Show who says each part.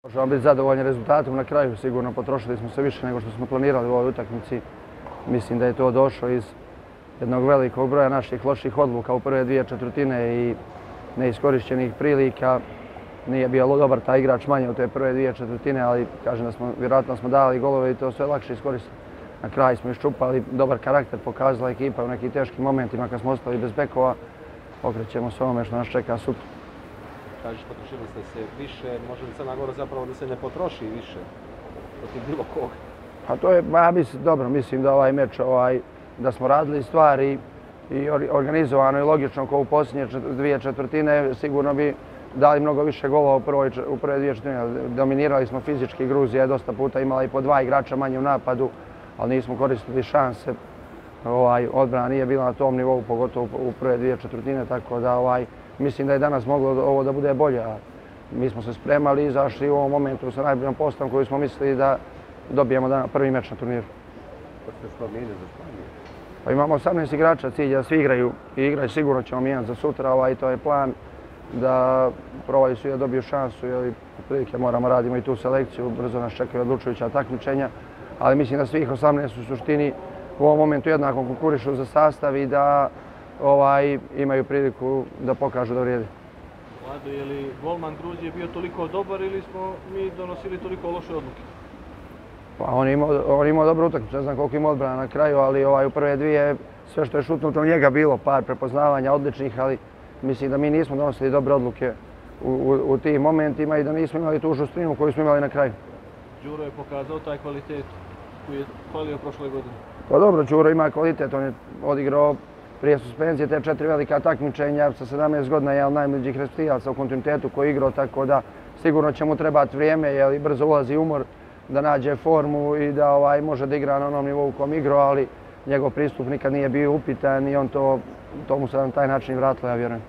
Speaker 1: Možemo biti zadovoljni rezultatom na kraju, sigurno potrošili smo se više nego što smo planirali u ovoj utakmici. Mislim da je to došlo iz jednog velikog broja naših loših odluka u prve dvije četvrtine i neiskorišćenih prilika. Nije bio dobar taj igrač manje u te prve dvije četvrtine, ali kažem da vjerojatno smo dali golove i to sve lakše iskoristili. Na kraju smo iščupali, dobar karakter pokazala ekipa u nekim teškim momentima kad smo ostali bez bekova. Okrećemo se ovome što nas čeka sutra.
Speaker 2: Kažeš, potrošili ste se više, može li Crna Gora zapravo da se ne potroši više protiv bilo koga?
Speaker 1: Pa to je, ja mislim, dobro, mislim da ovaj meč, da smo radili stvari i organizovano i logično kao u posljednje dvije četvrtine, sigurno bi dali mnogo više golova u prve dvije četvrtine. Dominirali smo fizički, Gruzija je dosta puta imala i po dva igrača manje u napadu, ali nismo koristili šanse. Odbrana nije bila na tom nivou, pogotovo u prve dvije četvrtine, tako da mislim da je danas moglo ovo da bude bolje. Mi smo se spremali i izašli u ovom momentu sa najboljom postavom koju smo mislili da dobijemo prvi meč na turniru.
Speaker 2: Ko ste promijenili za Španiju?
Speaker 1: Pa imamo 18 igrača, cilj da svi igraju i igraju, sigurno ćemo mijenjati za sutra, to je plan da probaju svi da dobiju šansu i prilike moramo radimo i tu selekciju, brzo nas čekaju odlučujuća takmičenja, ali mislim da svih 18 u suštini u ovom momentu jednako konkurišu za sastav i da imaju priliku da pokažu da vrijede.
Speaker 3: Vlado, je li golman Gruzije bio toliko dobar ili smo mi donosili toliko loše odluke?
Speaker 1: Pa on je imao dobru utakmicu, ne znam koliko ima odbrana na kraju, ali u prve dvije sve što je šutnuto u njega bilo, par prepoznavanja odličnih, ali mislim da mi nismo donosili dobre odluke u tim momentima i da nismo imali tu žustrinu koju smo imali na kraju.
Speaker 3: Đuro je pokazao taj kvalitet koji je hvalio prošle godine.
Speaker 1: Pa dobro, Đuro ima kvalitet, on je odigrao prije suspenzije te 4 velika takmičenja, sa 17 godina je od najmlađih reprezentativaca u kontinuitetu koji je igrao, tako da sigurno će mu trebati vrijeme, jer brzo ulazi umor, da nađe formu i da može da igra na onom nivou u kom igrao, ali njegov pristup nikad nije bio upitan i on to mu se na taj način vratilo, ja vjerujem.